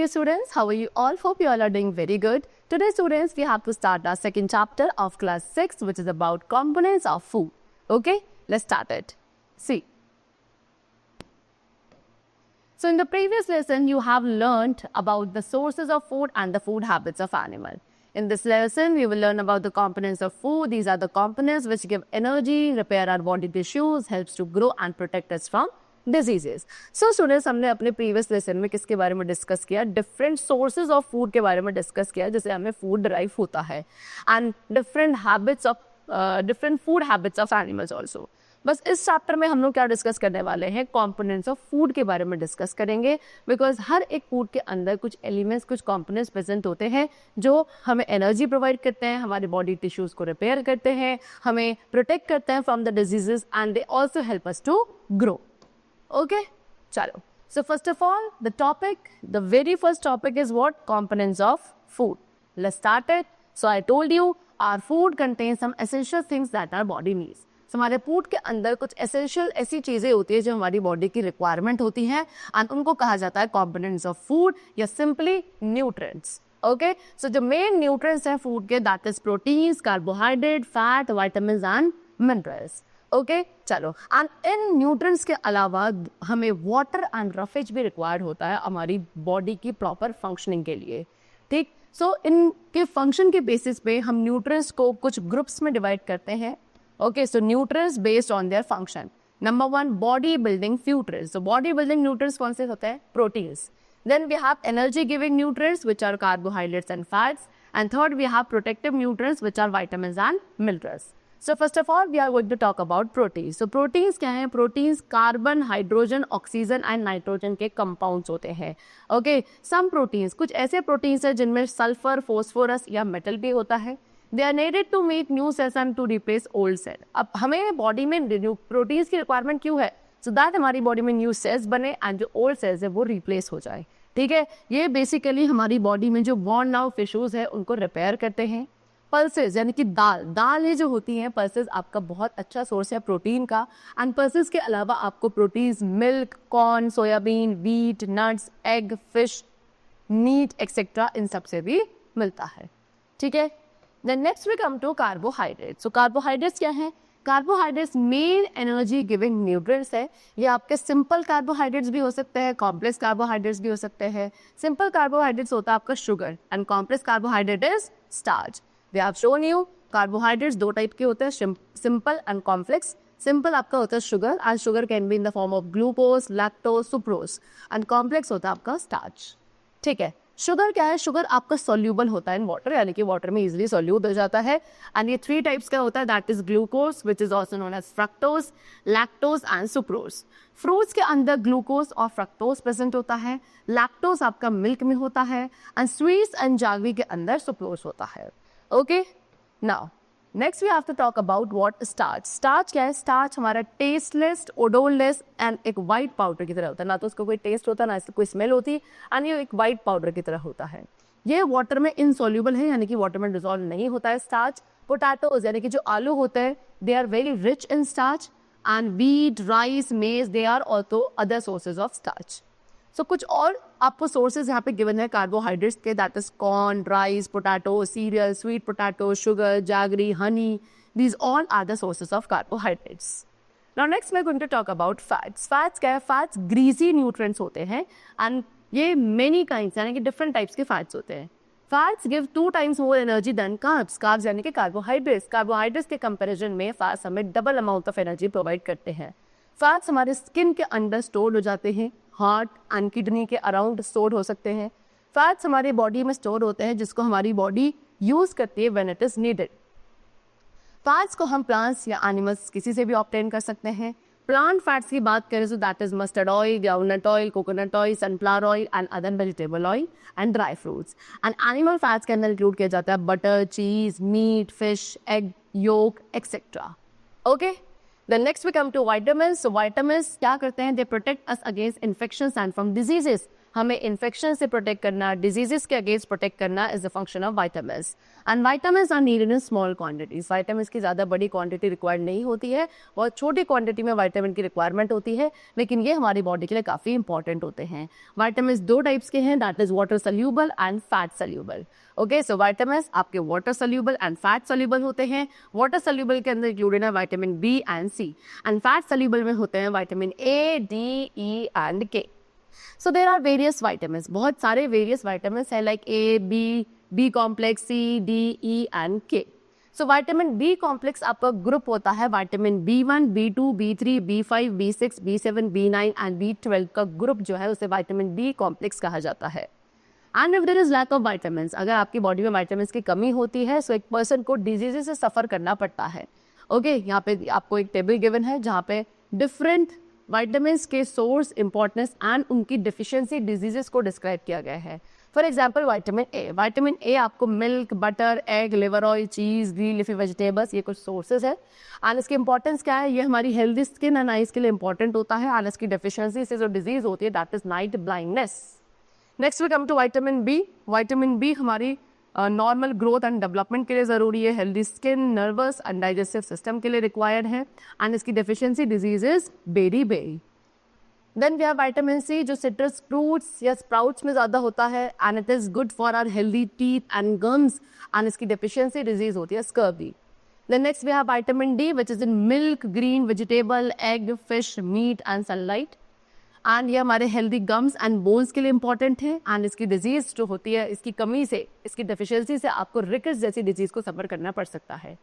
students, how are you all? Hope you all are doing very good. Today students, we have to start our second chapter of class 6, which is about components of food. Okay, let's start it. See. So in the previous lesson, you have learned about the sources of food and the food habits of animal. In this lesson, we will learn about the components of food. These are the components which give energy, repair our body tissues, helps to grow and protect us from diseases. So students, हमने अपने previous lesson में किसके बारे में discuss किया? Different sources of food के बारे में discuss किया, जैसे हमें food derive होता है, and different habits of different food habits of animals also. बस इस चैप्टर में हम लोग क्या डिस्कस करने वाले हैं, कंपोनेंट्स ऑफ फूड के बारे में डिस्कस करेंगे, बिकॉज हर एक फूड के अंदर कुछ एलिमेंट्स, कुछ कंपोनेंट्स प्रेजेंट होते हैं जो हमें एनर्जी प्रोवाइड करते हैं, हमारे बॉडी टिश्यूज को रिपेयर करते हैं, हमें प्रोटेक्ट करते हैं from the diseases, and they also help us to grow. Okay, चलो. So first of all the very first topic is what? Components of food. Let's start it. So I told you our food contains some essential things that our body needs. हमारे food के अंदर कुछ essential ऐसी चीज़ें होती है जो हमारी बॉडी की रिक्वायरमेंट होती है, एंड उनको कहा जाता है कंपोनेंट्स ऑफ फूड या सिंपली न्यूट्रिएंट्स. ओके, सो जो मेन न्यूट्रिएंट्स हैं फूड के, that is proteins, carbohydrate, fat, vitamins and minerals. Okay, चलो. एंड इन न्यूट्रिएंट्स के अलावा हमें वाटर एंड रफेज भी रिक्वायर्ड होता है हमारी बॉडी की प्रॉपर फंक्शनिंग के लिए. ठीक, सो इनके फंक्शन के बेसिस पे हम न्यूट्रिएंट्स को कुछ ग्रुप्स में डिवाइड करते हैं. Okay, so nutrients based on their function. Number 1, body building nutrients. So body building nutrients कौन से होते हैं? Proteins. Then we have energy giving nutrients which are carbohydrates and fats. And third, we have protective nutrients which are vitamins and minerals. So first of all, we are going to talk about proteins. So proteins क्या हैं? Proteins carbon, hydrogen, oxygen and nitrogen के compounds होते हैं. Okay, some proteins, कुछ ऐसे proteins हैं जिनमें sulphur, phosphorus या मेटल भी होता है. They are needed to make new cells and to replace old cell. अब हमें बॉडी में प्रोटीन्स की रिक्वायरमेंट क्यों है? सो दैट हमारी बॉडी में न्यू सेल्स बने एंड जो ओल्ड सेल्स है वो रिप्लेस हो जाए. ठीक है, ये बेसिकली हमारी बॉडी में जो वॉर्न आउट टिश्यूज है उनको रिपेयर करते हैं. पल्सेस यानी कि दालें जो होती हैं, पल्सेस आपका बहुत अच्छा सोर्स है प्रोटीन का. एंड पल्सेस के अलावा आपको proteins milk, corn, soybean, wheat, nuts, egg, fish, meat etcetera इन सब से भी मिलता है. ठीक है. Then next we come to carbohydrates. So carbohydrates क्या हैं? Carbohydrates main energy giving nutrients है. ये आपके simple carbohydrates भी हो सकते हैं, complex carbohydrates भी हो सकते हैं. Simple carbohydrates होता है आपका sugar and complex carbohydrate is starch. We have shown you carbohydrates दो type के होते हैं, simple and complex. Simple आपका होता है sugar and sugar can be in the form of glucose, lactose, sucrose and complex होता है आपका starch. ठीक है. शुगर क्या है? शुगर आपका सोल्यूबल होता है इन वाटर, यानी कि वाटर में इजीली सोल्यूट हो जाता है. एंड ये 3 टाइप्स का होता है, that is glucose which is also known as fructose, lactose and sucrose. Fruits के अंदर ग्लूकोज और फ्रक्टोज प्रेजेंट होता है, लैक्टोज आपका मिल्क में होता है, एंड स्वीट्स एंड जागरी के अंदर सुक्रोज होता है. Okay, now next we have to talk about what starch. Starch क्या है? स्टार्च हमारा टेस्टलेस, ओडोरलेस एंड एक वाइट पाउडर की तरह होता है. ना तो उसको कोई टेस्ट होता है, ना इसको कोई स्मेल होती, एंड ये एक वाइट पाउडर की तरह होता है. ये वाटर में इनसॉल्यूबल है, यानी कि वाटर में डिसॉल्व नहीं होता है. स्टार्च. पोटैटोज यानी कि जो आलू होते हैं, they are very rich in starch, and wheat, rice, maize, they are also other sources of starch. So कुछ और आपको सोर्सेज यहाँ पे गिवन है कार्बोहाइड्रेट्स के, that is corn, rice, potato, cereal, sweet potato, sugar, jaggery, honey. These all are the sources of carbohydrates. Now next we are going to talk about fats. Fats क्या है? Fats greasy nutrients होते हैं, and ये many kinds यानी कि different types के fats होते हैं. Fats give 2 times more energy than carbs. Carbs यानी कि कार्बोहाइड्रेट्स. कार्बोहाइड्रेट्स के कंपैरिजन में फैट्स हमें double amount of energy provide करते हैं. फैट्स हमारे स्किन के अंदर स्टोर हो जाते हैं, हार्ट एंड किडनी के अराउंड स्टोर हो सकते हैं. फैट्स हमारी बॉडी में स्टोर होते हैं जिसको हमारी बॉडी यूज करती है when it is needed. Fats को हम प्लांट्स या एनिमल्स किसी से भी ऑब्टेन कर सकते हैं. प्लांट फैट्स की बात करें तो that is mustard oil, groundnut oil, coconut oil, sunflower oil and other vegetable oil and dry fruits. And animal fats के अंदर इंक्लूड किया जाता है butter, cheese, meat, fish, egg, yolk et cetera. Okay, Then next we come to vitamins. So vitamins क्या करते हैं? They protect us against infections and from diseases. हमें infection से प्रोटेक्ट करना, डिजीजेस के अगेंस्ट प्रोटेक्ट करना is the function of vitamins. And vitamins are needed in small quantities. Vitamins की ज़्यादा बड़ी क्वांटिटी रिक्वायर्ड नहीं होती है, बहुत छोटी क्वांटिटी में विटामिन की रिक्वायरमेंट होती है, लेकिन ये हमारी बॉडी के लिए काफ़ी इंपॉर्टेंट होते हैं। विटामिन्स दो टाइप्स के हैं, that is water soluble and fat soluble. Okay, so vitamins आपके water soluble and fat soluble होते हैं। वाटर सल्यूबल के अंदर इंक्लूडेड है vitamin B and C, and fat soluble में होते हैं vitamin A, D, E and K. So there are various vitamins, बहुत सारे वेरियस विटामिन्स है, like A, B complex, C, D, E and K. So vitamin B complex आपका group होता है vitamin B1, B2, B3, B5, B6, B7, B9 and B12 का group जो है उसे विटामिन बी कॉम्प्लेक्स कहा जाता है। And if there is lack of vitamins, अगर आपकी बॉडी में विटामिन्स की कमी होती है, सो एक पर्सन को डिजीजेस से सफर करना पड़ता है। ओके, यहाँ पे आपको एक टेबल गिवन है जहाँ पे डिफरेंट विटामिन्स के सोर्स, इंपॉर्टेंस एंड उनकी डिफिशियंसी डिजीजेस को डिस्क्राइब किया गया है। फॉर एग्जाम्पल विटामिन ए आपको milk, butter, egg, liver oil, चीज, ग्रीन लीफी वेजिटेबल्स, ये कुछ सोर्सेज है। एंड इसकी इंपॉर्टेंस क्या है, ये हमारी हेल्दी स्किन एंड आइज के लिए इंपॉर्टेंट होता है। एंड इसकी डेफिशिएंसी से जो डिजीज होती है that is night blindness. Next we come to vitamin B. Vitamin B हमारी नॉर्मल ग्रोथ एंड डेवलपमेंट के लिए ज़रूरी है, healthy skin, nervous and digestive system के लिए रिक्वायर्ड है। एंड इसकी deficiency disease is beri. Then we have vitamin C जो सिट्रस फ्रूट्स या स्प्राउट्स में ज़्यादा होता है, and it is good for our healthy teeth and gums, and इसकी डेफिशिएंसी डिजीज होती है scurvy. Then next we have vitamin D which is in milk, green vegetable, egg, fish, meat and sunlight. And ये हमारे healthy gums and bones के लिए important है। And इसकी disease जो होती है, इसकी कमी से, इसकी डेफिशिएंसी से आपको रिकेट्स जैसी डिजीज को सफर करना पड़ सकता है।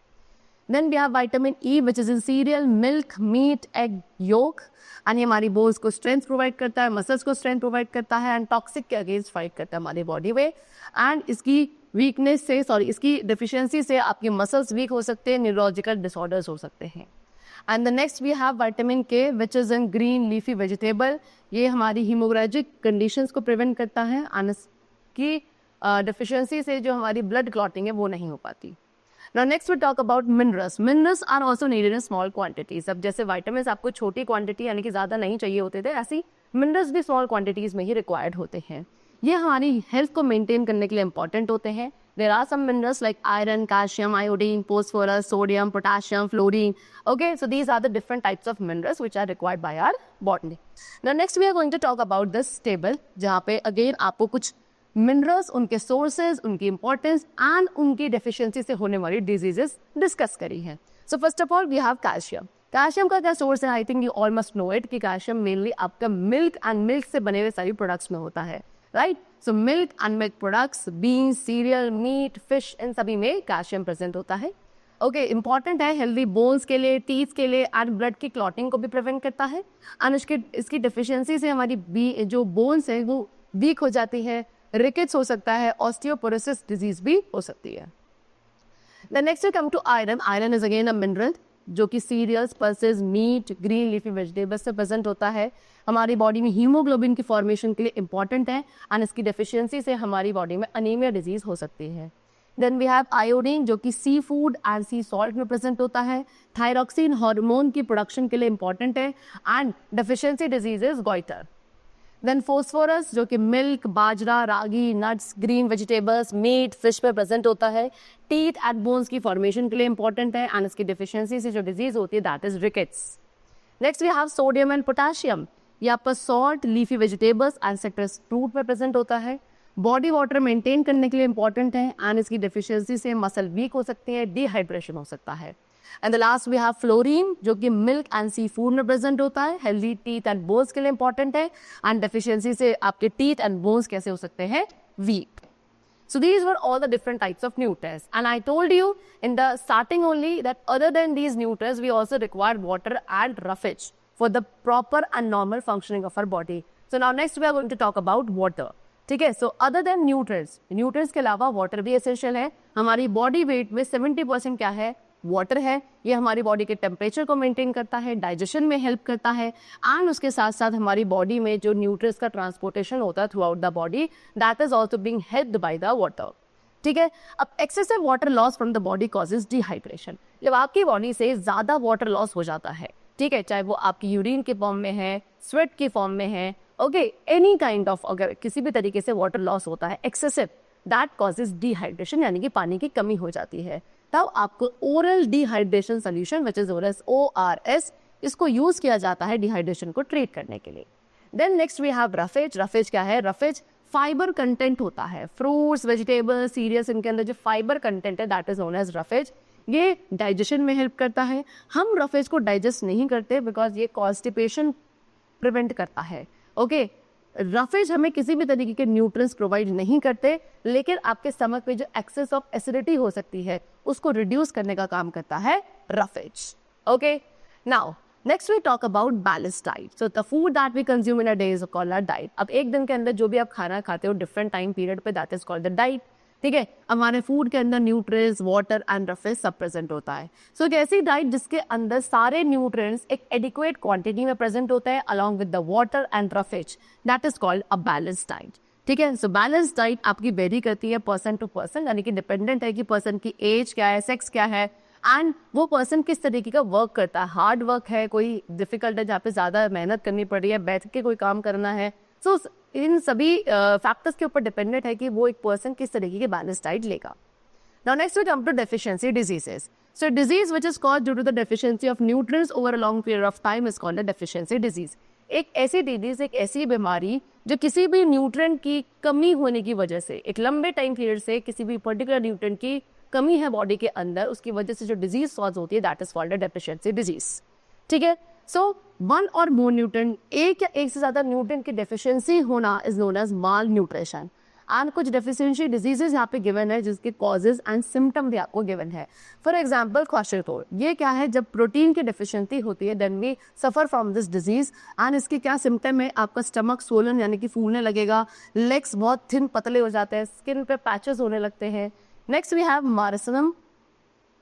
Then we have vitamin E which is in cereal, milk, meat, egg, yolk, and ये हमारी बोन्स को स्ट्रेंथ प्रोवाइड करता है, मसल्स को स्ट्रेंथ प्रोवाइड करता है, एंड टॉक्सिक के अगेंस्ट फाइट करता है हमारी बॉडी में। एंड इसकी वीकनेस से, इसकी डेफिशिएंसी से आपके मसल्स वीक हो सकते हैं, न्यूरोलॉजिकल डिसऑर्डर्स हो सकते हैं। And the next we have vitamin K which is in green leafy vegetable. ये हमारी हीमोग्राजिक कंडीशंस को प्रिवेंट करता है, एंड इसकी डेफिशिएंसी से जो हमारी ब्लड क्लॉटिंग है वो नहीं हो पाती। Now next we talk about minerals. Minerals are also needed in small quantities. अब जैसे vitamins आपको छोटी क्वांटिटी यानी कि ज़्यादा नहीं चाहिए होते थे, ऐसी मिनरल्स भी स्मॉल क्वांटिटीज़ में ही रिक्वायर्ड होते हैं। ये हमारी हेल्थ को मेंटेन करने के लिए इंपॉर्टेंट होते हैं। There are some minerals like iron, calcium, iodine, phosphorus, sodium, potassium, fluorine. Okay, so these are the different types of minerals which are required by our body. Now next we are going to talk about this table, जहाँ पे again आपको कुछ minerals, उनके sources, उनकी importance and उनकी deficiency से होने वाली डिजीजेस डिस्कस करी है। So first of all we have calcium. Calcium का क्या सोर्स है? I think you all must know it कि कैल्शियम मेनली आपका मिल्क एंड मिल्क से बने हुए सारी प्रोडक्ट्स में होता है, right? So milk and milk products, beans, cereal, meat, fish, इन सभी में कैल्शियम प्रेजेंट होता है। ओके, इंपॉर्टेंट है हेल्दी बोन्स के लिए, टीथ के लिए, एंड ब्लड की क्लॉटिंग को भी प्रिवेंट करता है। एंड इसकी डेफिशिएंसी से हमारी जो बोन्स है वो वीक हो जाती है, रिकेट्स हो सकता है, ऑस्टियोपोरोसिस डिजीज भी हो सकती है। The next we come to iron. Iron is again a mineral जो कि cereals, pulses, meat, green leafy vegetables से प्रेजेंट होता है। हमारी बॉडी में हीमोग्लोबिन की फॉर्मेशन के लिए इंपॉर्टेंट है, एंड इसकी डेफिशिएंसी से हमारी बॉडी में अनीमिया डिजीज हो सकती है। देन वी हैव आयोडीन जो कि sea food and C salt में प्रेजेंट होता है। थायरॉक्सिन हार्मोन की प्रोडक्शन के लिए इंपॉर्टेंट है, and deficiency disease is goitre. Then phosphorus जो कि milk, bajra, ragi, nuts, green vegetables, meat, fish पे प्रेजेंट होता है। टीथ एंड बोन्स की फॉर्मेशन के लिए इंपॉर्टेंट है, एंड इसकी डेफिशिएंसी से जो डिजीज होती है that is rickets. Next we have sodium and potassium. ये आपका salt, leafy vegetables and citrus fruit में प्रेजेंट होता है। बॉडी वाटर मेंटेन करने के लिए इंपॉर्टेंट है, एंड इसकी डेफिशिएंसी से मसल वीक हो सकती है, डिहाइड्रेशन हो सकता है। And the last we have fluorine जो कि मिल्क एंड सी फूड में प्रेजेंट होता है, हेल्दी टीथ एंड बोन्स के लिए इंपॉर्टेंट है, एंड डेफिशिएंसी से आपके टीथ एंड बोन्स कैसे हो सकते हैं? Week. So these were all the different types of nutrients, and I told you in the starting only that other than these nutrients we also require water and roughage for the proper and normal functioning of our body. So now next we are going to talk about water. ठीक है, so other than nutrients के अलावा water भी essential है। हमारी body weight में 70% क्या है? वाटर है। ये हमारी बॉडी के टेम्परेचर को मेंटेन करता है, डाइजेशन में हेल्प करता है, एंड उसके साथ साथ हमारी बॉडी में जो न्यूट्रिएंट्स का ट्रांसपोर्टेशन होता है through out the body that is also being helped by the water. ठीक है, अब excessive water loss from the body causes dehydration. जब आपकी बॉडी से ज्यादा वाटर लॉस हो जाता है, ठीक है, चाहे वो आपकी यूरिन के फॉर्म में है, स्वेट के फॉर्म में है, ओके, एनी काइंड ऑफ अगर किसी भी तरीके से वाटर लॉस होता है एक्सेसिव, दैट कॉजेज डिहाइड्रेशन, यानी कि पानी की कमी हो जाती है। तब आपको oral dehydration solution which is ORS ORS, इसको यूज किया जाता है डिहाइड्रेशन को ट्रीट करने के लिए। Then next we have roughage. Roughage क्या है? रफेज फाइबर कंटेंट होता है, फ्रूट्स, वेजिटेबल्स, सीरियल्स, इनके अंदर जो फाइबर कंटेंट है that is known as roughage. ये डाइजेशन में हेल्प करता है। हम रफेज को डाइजेस्ट नहीं करते बिकॉज ये कॉन्स्टिपेशन प्रिवेंट करता है। ओके, रफेज हमें किसी भी तरीके के न्यूट्रिएंट्स प्रोवाइड नहीं करते, लेकिन आपके स्टमक में जो एक्सेस ऑफ एसिडिटी हो सकती है उसको रिड्यूस करने का काम करता है roughage. Okay, now next we talk about balance diet. So the food that we consume in a day is called a diet. अब एक दिन के अंदर जो भी आप खाना खाते हो डिफरेंट टाइम पीरियड पे, that is called the diet. ठीक है, हमारे फूड के अंदर न्यूट्रिएंट्स, वाटर एंड रफेज सब प्रेजेंट होता है। सो एक ऐसी डाइट जिसके अंदर सारे न्यूट्रिएंट्स एक एडिक्वेट क्वांटिटी में प्रेजेंट होते हैं along with the water and roughage, that is called a balance diet. ठीक है, सो बैलेंस डाइट आपकी वेरी करती है पर्सन टू पर्सन, यानी कि डिपेंडेंट है कि पर्सन की एज क्या है, सेक्स क्या है, एंड वो पर्सन किस तरीके का वर्क करता है। हार्ड वर्क है, कोई डिफिकल्ट है जहाँ पे ज्यादा मेहनत करनी पड़ रही है, बैठ के कोई काम करना है। सो इन सभी फैक्टर्स के ऊपर डिपेंडेंट है कि वो एक पर्सन किस तरीके की बैलेंस डाइट लेगा। Now next we come to deficiency diseases. So disease which is caused due to the deficiency of nutrients over a long period of time is called a deficiency disease. एक ऐसी disease, एक ऐसी बीमारी जो किसी भी nutrient की कमी होने की वजह से, एक लंबे टाइम पीरियड से किसी भी पर्टिकुलर न्यूट्रिएंट की कमी है बॉडी के अंदर, उसकी वजह से जो डिजीज कॉज होती है that is called a deficiency disease. ठीक है, सो वन और मोर न्यूट्रिएंट, एक या एक से ज्यादा न्यूट्रिएंट की डेफिशिएंसी होना is known as malnutrition. And कुछ डेफिशिएंसी डिजीजेस यहाँ पे गिवन है जिसके कॉजेज एंड सिम्टम भी आपको गिवन है। फॉर एग्जाम्पल क्वाशरकोर, ये क्या है? जब प्रोटीन की डेफिशिएंसी होती है then we suffer from this disease. And इसके क्या सिम्टम है? आपका स्टमक सोलन यानी कि फूलने लगेगा, लेग्स बहुत थिन पतले हो जाते हैं, स्किन पे पैचेस होने लगते हैं। Next we have marasmus.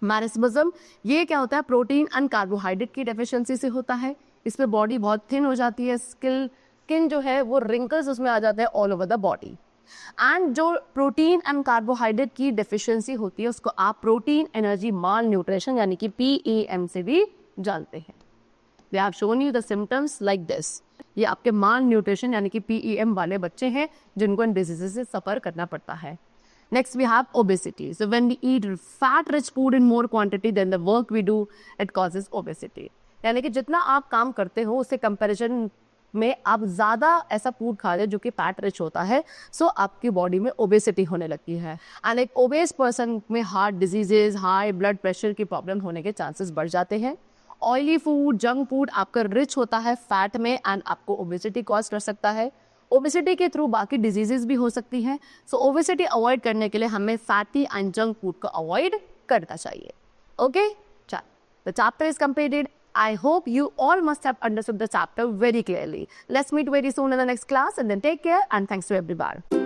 Marasmus, ये क्या होता है? प्रोटीन एंड कार्बोहाइड्रेट की डेफिशिएंसी से होता है। इसमें बॉडी बहुत थिन हो जाती है, स्किन जो है वो रिंकल्स उसमें आ जाते हैं all over the body. And जो प्रोटीन एंड कार्बोहाइड्रेट की डेफिशिएंसी होती है उसको आप प्रोटीन एनर्जी माल न्यूट्रिशन यानी कि PEM से भी जानते हैं। We have shown you the symptoms like this. ये आपके माल न्यूट्रिशन यानी कि PEM वाले बच्चे हैं जिनको इन डिजीजेस से सफर करना पड़ता है। Next we have obesity. So when we eat fat rich food in more quantity than the work we do, it causes obesity. यानी कि जितना आप काम करते हो उससे कंपैरिजन में आप ज़्यादा ऐसा फूड खा रहे हो जो कि फैट रिच होता है, सो आपकी बॉडी में ओबेसिटी होने लगती है। एंड एक ओबेस पर्सन में heart diseases, high blood pressure की प्रॉब्लम होने के चांसेस बढ़ जाते हैं। ऑयली फूड, जंक फूड आपका रिच होता है फैट में एंड आपको ओबेसिटी कॉज कर सकता है। ओबेसिटी के थ्रू बाकी डिजीजेस भी हो सकती हैं। सो ओबेसिटी अवॉइड करने के लिए हमें फैटी एंड जंक फूड को अवॉइड करना चाहिए। ओके, चलो, the chapter is completed. I hope you all must have understood the chapter very clearly. Let's meet very soon in the next class and then take care and thanks to everyone.